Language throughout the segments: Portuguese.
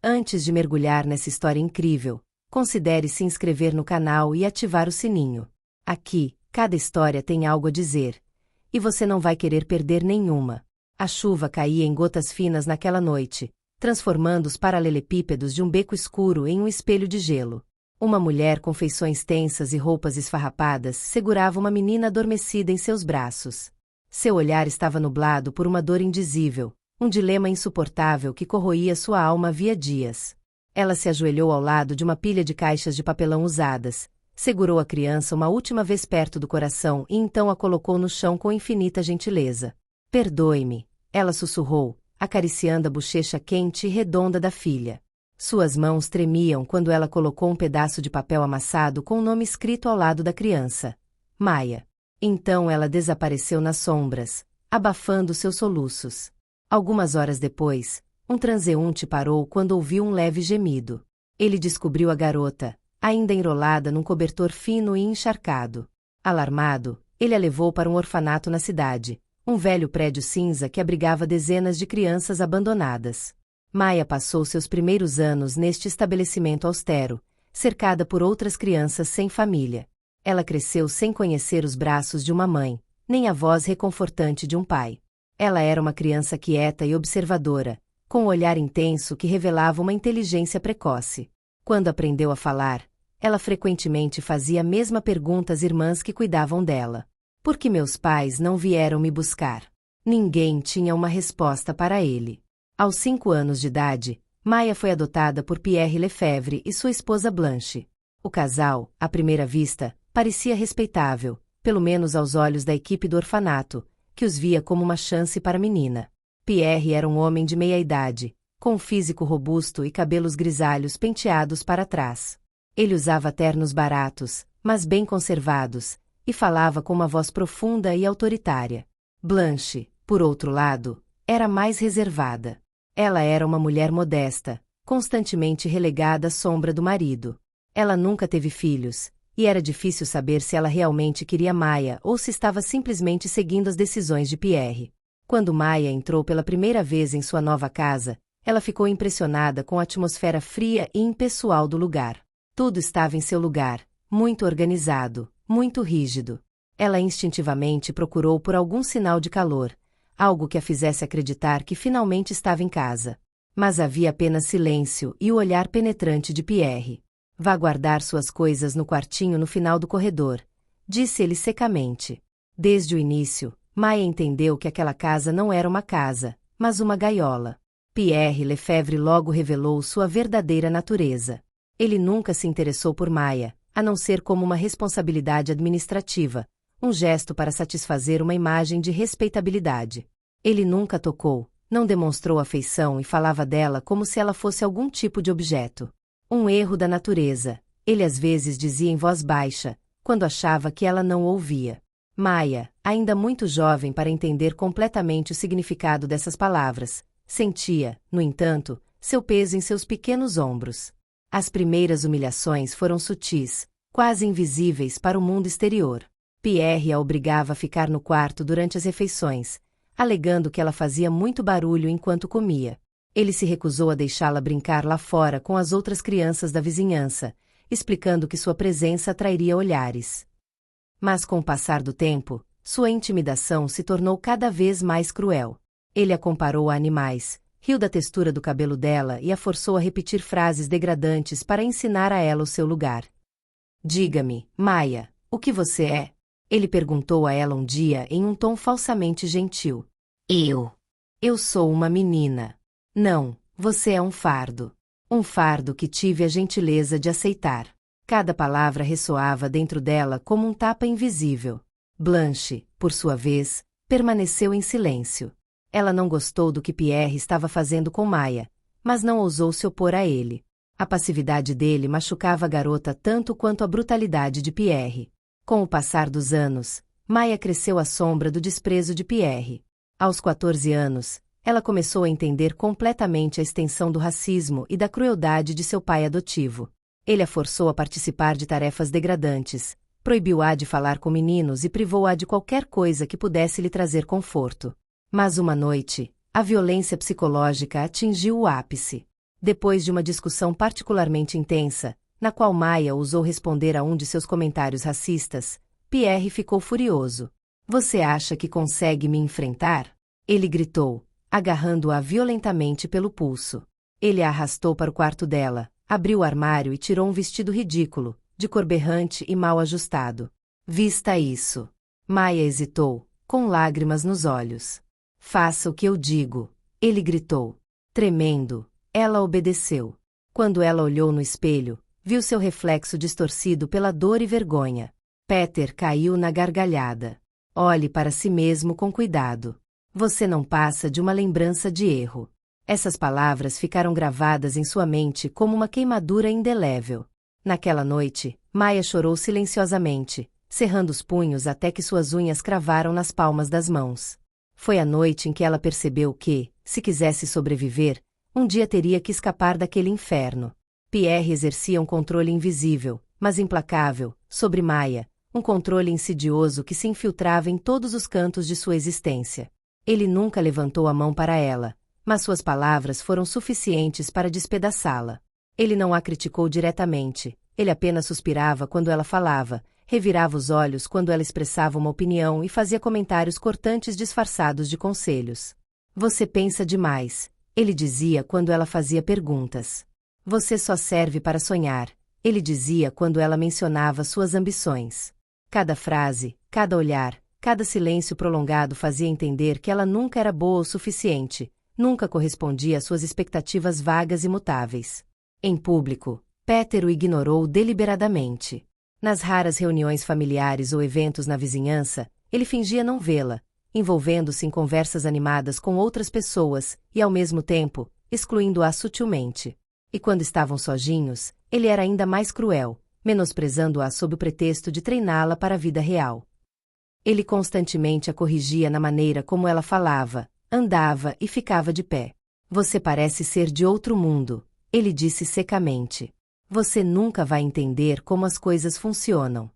Antes de mergulhar nessa história incrível, considere se inscrever no canal e ativar o sininho. Aqui, cada história tem algo a dizer, e você não vai querer perder nenhuma. A chuva caía em gotas finas naquela noite, transformando os paralelepípedos de um beco escuro em um espelho de gelo. Uma mulher com feições tensas e roupas esfarrapadas segurava uma menina adormecida em seus braços. Seu olhar estava nublado por uma dor indizível, um dilema insuportável que corroía sua alma havia dias. Ela se ajoelhou ao lado de uma pilha de caixas de papelão usadas, segurou a criança uma última vez perto do coração e então a colocou no chão com infinita gentileza. Perdoe-me, ela sussurrou, acariciando a bochecha quente e redonda da filha. Suas mãos tremiam quando ela colocou um pedaço de papel amassado com o nome escrito ao lado da criança. Maia. Então ela desapareceu nas sombras, abafando seus soluços. Algumas horas depois, um transeunte parou quando ouviu um leve gemido. Ele descobriu a garota, ainda enrolada num cobertor fino e encharcado. Alarmado, ele a levou para um orfanato na cidade, um velho prédio cinza que abrigava dezenas de crianças abandonadas. Maia passou seus primeiros anos neste estabelecimento austero, cercada por outras crianças sem família. Ela cresceu sem conhecer os braços de uma mãe, nem a voz reconfortante de um pai. Ela era uma criança quieta e observadora, com um olhar intenso que revelava uma inteligência precoce. Quando aprendeu a falar, ela frequentemente fazia a mesma pergunta às irmãs que cuidavam dela. Por que meus pais não vieram me buscar? Ninguém tinha uma resposta para ele. Aos 5 anos de idade, Maia foi adotada por Pierre Lefebvre e sua esposa Blanche. O casal, à primeira vista, parecia respeitável, pelo menos aos olhos da equipe do orfanato, que os via como uma chance para a menina. Pierre era um homem de meia-idade, com um físico robusto e cabelos grisalhos penteados para trás. Ele usava ternos baratos, mas bem conservados, e falava com uma voz profunda e autoritária. Blanche, por outro lado, era mais reservada. Ela era uma mulher modesta, constantemente relegada à sombra do marido. Ela nunca teve filhos, e era difícil saber se ela realmente queria Maia ou se estava simplesmente seguindo as decisões de Pierre. Quando Maia entrou pela primeira vez em sua nova casa, ela ficou impressionada com a atmosfera fria e impessoal do lugar. Tudo estava em seu lugar, muito organizado, muito rígido. Ela instintivamente procurou por algum sinal de calor, algo que a fizesse acreditar que finalmente estava em casa. Mas havia apenas silêncio e o olhar penetrante de Pierre. Vá guardar suas coisas no quartinho no final do corredor, disse ele secamente. Desde o início, Maia entendeu que aquela casa não era uma casa, mas uma gaiola. Pierre Lefebvre logo revelou sua verdadeira natureza. Ele nunca se interessou por Maia, a não ser como uma responsabilidade administrativa, um gesto para satisfazer uma imagem de respeitabilidade. Ele nunca tocou, não demonstrou afeição e falava dela como se ela fosse algum tipo de objeto. Um erro da natureza, ele às vezes dizia em voz baixa, quando achava que ela não ouvia. Maia, ainda muito jovem para entender completamente o significado dessas palavras, sentia, no entanto, seu peso em seus pequenos ombros. As primeiras humilhações foram sutis, quase invisíveis para o mundo exterior. Pierre a obrigava a ficar no quarto durante as refeições, alegando que ela fazia muito barulho enquanto comia. Ele se recusou a deixá-la brincar lá fora com as outras crianças da vizinhança, explicando que sua presença atrairia olhares. Mas com o passar do tempo, sua intimidação se tornou cada vez mais cruel. Ele a comparou a animais, riu da textura do cabelo dela e a forçou a repetir frases degradantes para ensinar a ela o seu lugar. Diga-me, Maia, o que você é? Ele perguntou a ela um dia em um tom falsamente gentil. Eu sou uma menina. Não, você é um fardo. Um fardo que tive a gentileza de aceitar. Cada palavra ressoava dentro dela como um tapa invisível. Blanche, por sua vez, permaneceu em silêncio. Ela não gostou do que Pierre estava fazendo com Maia, mas não ousou se opor a ele. A passividade dele machucava a garota tanto quanto a brutalidade de Pierre. Com o passar dos anos, Maia cresceu à sombra do desprezo de Pierre. Aos 14 anos, ela começou a entender completamente a extensão do racismo e da crueldade de seu pai adotivo. Ele a forçou a participar de tarefas degradantes, proibiu-a de falar com meninos e privou-a de qualquer coisa que pudesse lhe trazer conforto. Mas uma noite, a violência psicológica atingiu o ápice. Depois de uma discussão particularmente intensa, na qual Maya ousou responder a um de seus comentários racistas, Pierre ficou furioso. Você acha que consegue me enfrentar? Ele gritou, agarrando-a violentamente pelo pulso. Ele a arrastou para o quarto dela, abriu o armário e tirou um vestido ridículo, de cor berrante e mal ajustado. Vista isso. Maya hesitou, com lágrimas nos olhos. Faça o que eu digo, ele gritou. Tremendo, ela obedeceu. Quando ela olhou no espelho, viu seu reflexo distorcido pela dor e vergonha. Peter caiu na gargalhada. Olhe para si mesmo com cuidado. Você não passa de uma lembrança de erro. Essas palavras ficaram gravadas em sua mente como uma queimadura indelével. Naquela noite, Maya chorou silenciosamente, cerrando os punhos até que suas unhas cravaram nas palmas das mãos. Foi a noite em que ela percebeu que, se quisesse sobreviver, um dia teria que escapar daquele inferno. Pierre exercia um controle invisível, mas implacável, sobre Maya, um controle insidioso que se infiltrava em todos os cantos de sua existência. Ele nunca levantou a mão para ela, mas suas palavras foram suficientes para despedaçá-la. Ele não a criticou diretamente, ele apenas suspirava quando ela falava, revirava os olhos quando ela expressava uma opinião e fazia comentários cortantes disfarçados de conselhos. Você pensa demais, ele dizia quando ela fazia perguntas. Você só serve para sonhar, ele dizia quando ela mencionava suas ambições. Cada frase, cada olhar, cada silêncio prolongado fazia entender que ela nunca era boa o suficiente, nunca correspondia às suas expectativas vagas e mutáveis. Em público, Peter o ignorou deliberadamente. Nas raras reuniões familiares ou eventos na vizinhança, ele fingia não vê-la, envolvendo-se em conversas animadas com outras pessoas e, ao mesmo tempo, excluindo-a sutilmente. E quando estavam sozinhos, ele era ainda mais cruel, menosprezando-a sob o pretexto de treiná-la para a vida real. Ele constantemente a corrigia na maneira como ela falava, andava e ficava de pé. Você parece ser de outro mundo, ele disse secamente. Você nunca vai entender como as coisas funcionam.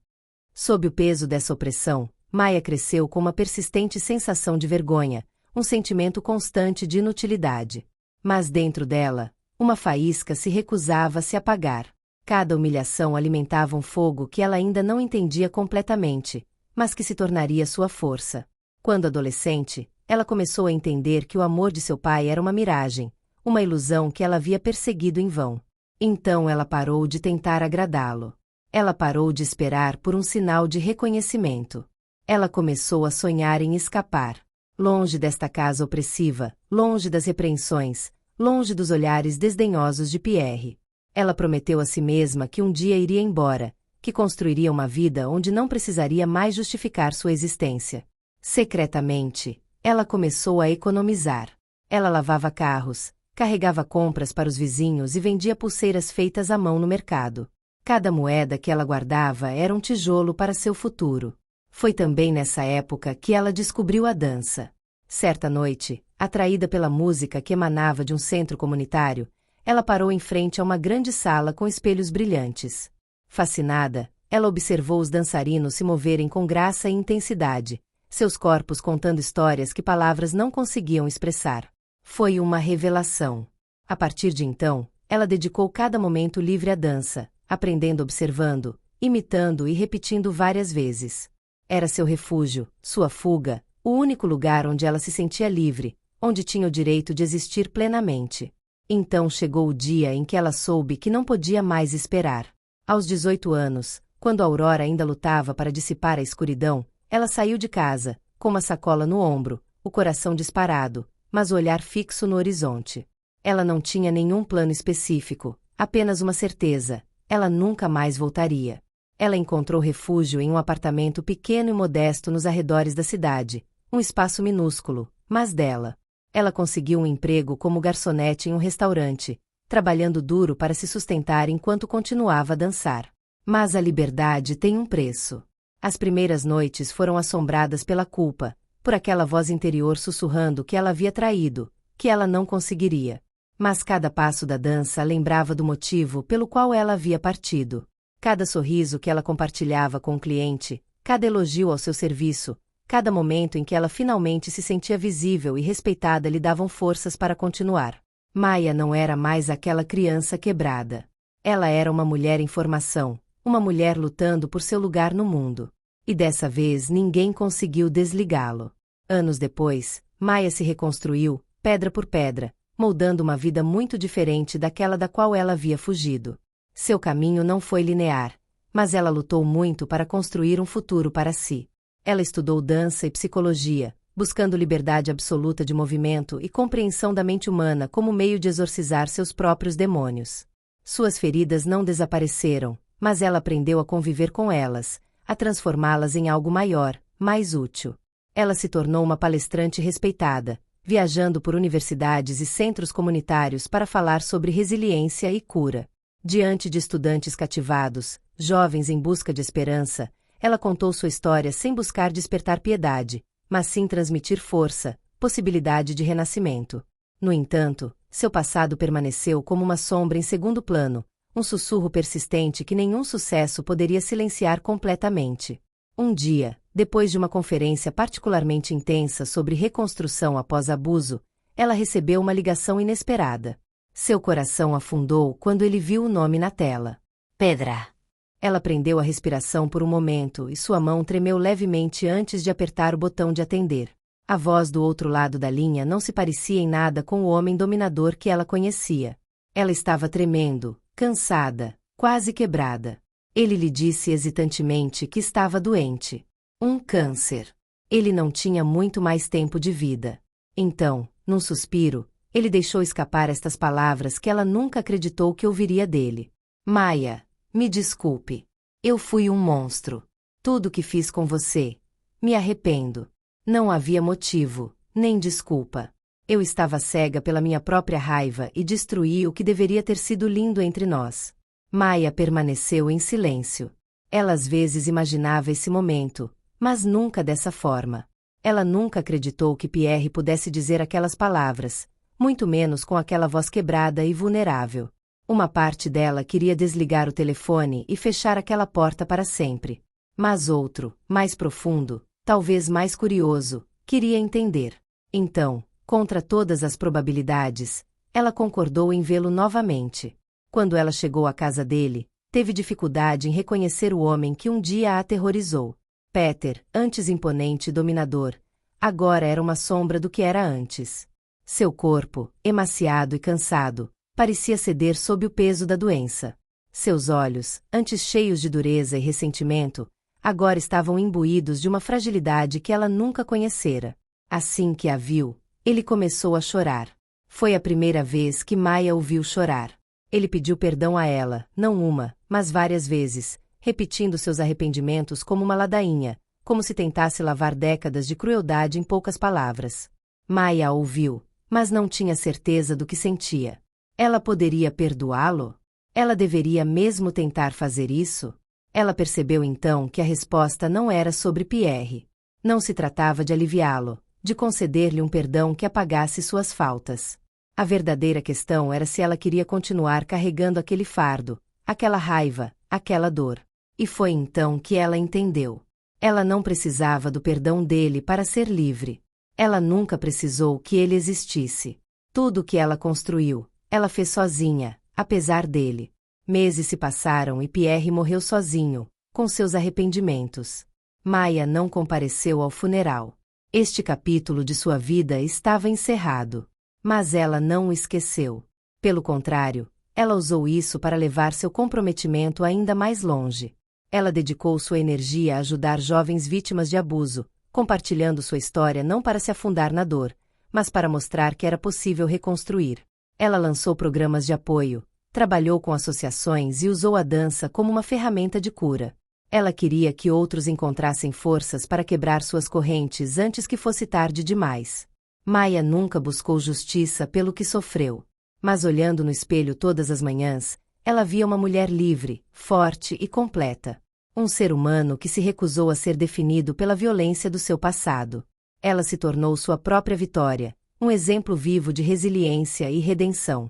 Sob o peso dessa opressão, Maya cresceu com uma persistente sensação de vergonha, um sentimento constante de inutilidade. Mas dentro dela, uma faísca se recusava a se apagar. Cada humilhação alimentava um fogo que ela ainda não entendia completamente, mas que se tornaria sua força. Quando adolescente, ela começou a entender que o amor de seu pai era uma miragem, uma ilusão que ela havia perseguido em vão. Então ela parou de tentar agradá-lo. Ela parou de esperar por um sinal de reconhecimento. Ela começou a sonhar em escapar. Longe desta casa opressiva, longe das repreensões, longe dos olhares desdenhosos de Pierre. Ela prometeu a si mesma que um dia iria embora, que construiria uma vida onde não precisaria mais justificar sua existência. Secretamente, ela começou a economizar. Ela lavava carros, carregava compras para os vizinhos e vendia pulseiras feitas à mão no mercado. Cada moeda que ela guardava era um tijolo para seu futuro. Foi também nessa época que ela descobriu a dança. Certa noite, atraída pela música que emanava de um centro comunitário, ela parou em frente a uma grande sala com espelhos brilhantes. Fascinada, ela observou os dançarinos se moverem com graça e intensidade, seus corpos contando histórias que palavras não conseguiam expressar. Foi uma revelação. A partir de então, ela dedicou cada momento livre à dança, aprendendo observando, imitando e repetindo várias vezes. Era seu refúgio, sua fuga, o único lugar onde ela se sentia livre, onde tinha o direito de existir plenamente. Então chegou o dia em que ela soube que não podia mais esperar. Aos 18 anos, quando a aurora ainda lutava para dissipar a escuridão, ela saiu de casa, com uma sacola no ombro, o coração disparado, mas o olhar fixo no horizonte. Ela não tinha nenhum plano específico, apenas uma certeza: ela nunca mais voltaria. Ela encontrou refúgio em um apartamento pequeno e modesto nos arredores da cidade, um espaço minúsculo, mas dela. Ela conseguiu um emprego como garçonete em um restaurante, trabalhando duro para se sustentar enquanto continuava a dançar. Mas a liberdade tem um preço. As primeiras noites foram assombradas pela culpa, por aquela voz interior sussurrando que ela havia traído, que ela não conseguiria. Mas cada passo da dança lembrava do motivo pelo qual ela havia partido. Cada sorriso que ela compartilhava com o cliente, cada elogio ao seu serviço, cada momento em que ela finalmente se sentia visível e respeitada lhe davam forças para continuar. Maia não era mais aquela criança quebrada. Ela era uma mulher em formação, uma mulher lutando por seu lugar no mundo. E dessa vez ninguém conseguiu desligá-lo. Anos depois, Maia se reconstruiu, pedra por pedra, moldando uma vida muito diferente daquela da qual ela havia fugido. Seu caminho não foi linear, mas ela lutou muito para construir um futuro para si. Ela estudou dança e psicologia, buscando liberdade absoluta de movimento e compreensão da mente humana como meio de exorcizar seus próprios demônios. Suas feridas não desapareceram, mas ela aprendeu a conviver com elas, a transformá-las em algo maior, mais útil. Ela se tornou uma palestrante respeitada, viajando por universidades e centros comunitários para falar sobre resiliência e cura. Diante de estudantes cativados, jovens em busca de esperança, ela contou sua história sem buscar despertar piedade, mas sim transmitir força, possibilidade de renascimento. No entanto, seu passado permaneceu como uma sombra em segundo plano, um sussurro persistente que nenhum sucesso poderia silenciar completamente. Um dia, depois de uma conferência particularmente intensa sobre reconstrução após abuso, ela recebeu uma ligação inesperada. Seu coração afundou quando ele viu o nome na tela. Pedra. Ela prendeu a respiração por um momento e sua mão tremeu levemente antes de apertar o botão de atender. A voz do outro lado da linha não se parecia em nada com o homem dominador que ela conhecia. Ela estava tremendo, cansada, quase quebrada. Ele lhe disse hesitantemente que estava doente. Um câncer. Ele não tinha muito mais tempo de vida. Então, num suspiro, ele deixou escapar estas palavras que ela nunca acreditou que ouviria dele. Maia, me desculpe. Eu fui um monstro. Tudo o que fiz com você. Me arrependo. Não havia motivo, nem desculpa. Eu estava cega pela minha própria raiva e destruí o que deveria ter sido lindo entre nós. Maia permaneceu em silêncio. Ela às vezes imaginava esse momento, mas nunca dessa forma. Ela nunca acreditou que Pierre pudesse dizer aquelas palavras, muito menos com aquela voz quebrada e vulnerável. Uma parte dela queria desligar o telefone e fechar aquela porta para sempre. Mas outro, mais profundo, talvez mais curioso, queria entender. Então, contra todas as probabilidades, ela concordou em vê-lo novamente. Quando ela chegou à casa dele, teve dificuldade em reconhecer o homem que um dia a aterrorizou. Peter, antes imponente e dominador, agora era uma sombra do que era antes. Seu corpo, emaciado e cansado, parecia ceder sob o peso da doença. Seus olhos, antes cheios de dureza e ressentimento, agora estavam imbuídos de uma fragilidade que ela nunca conhecera. Assim que a viu, ele começou a chorar. Foi a primeira vez que Maia o viu chorar. Ele pediu perdão a ela, não uma, mas várias vezes, repetindo seus arrependimentos como uma ladainha, como se tentasse lavar décadas de crueldade em poucas palavras. Maia a ouviu, mas não tinha certeza do que sentia. Ela poderia perdoá-lo? Ela deveria mesmo tentar fazer isso? Ela percebeu então que a resposta não era sobre Pierre. Não se tratava de aliviá-lo, de conceder-lhe um perdão que apagasse suas faltas. A verdadeira questão era se ela queria continuar carregando aquele fardo, aquela raiva, aquela dor. E foi então que ela entendeu. Ela não precisava do perdão dele para ser livre. Ela nunca precisou que ele existisse. Tudo o que ela construiu, ela fez sozinha, apesar dele. Meses se passaram e Pierre morreu sozinho, com seus arrependimentos. Maia não compareceu ao funeral. Este capítulo de sua vida estava encerrado. Mas ela não o esqueceu. Pelo contrário, ela usou isso para levar seu comprometimento ainda mais longe. Ela dedicou sua energia a ajudar jovens vítimas de abuso, compartilhando sua história não para se afundar na dor, mas para mostrar que era possível reconstruir. Ela lançou programas de apoio, trabalhou com associações e usou a dança como uma ferramenta de cura. Ela queria que outros encontrassem forças para quebrar suas correntes antes que fosse tarde demais. Maia nunca buscou justiça pelo que sofreu. Mas olhando no espelho todas as manhãs, ela via uma mulher livre, forte e completa. Um ser humano que se recusou a ser definido pela violência do seu passado. Ela se tornou sua própria vitória, um exemplo vivo de resiliência e redenção.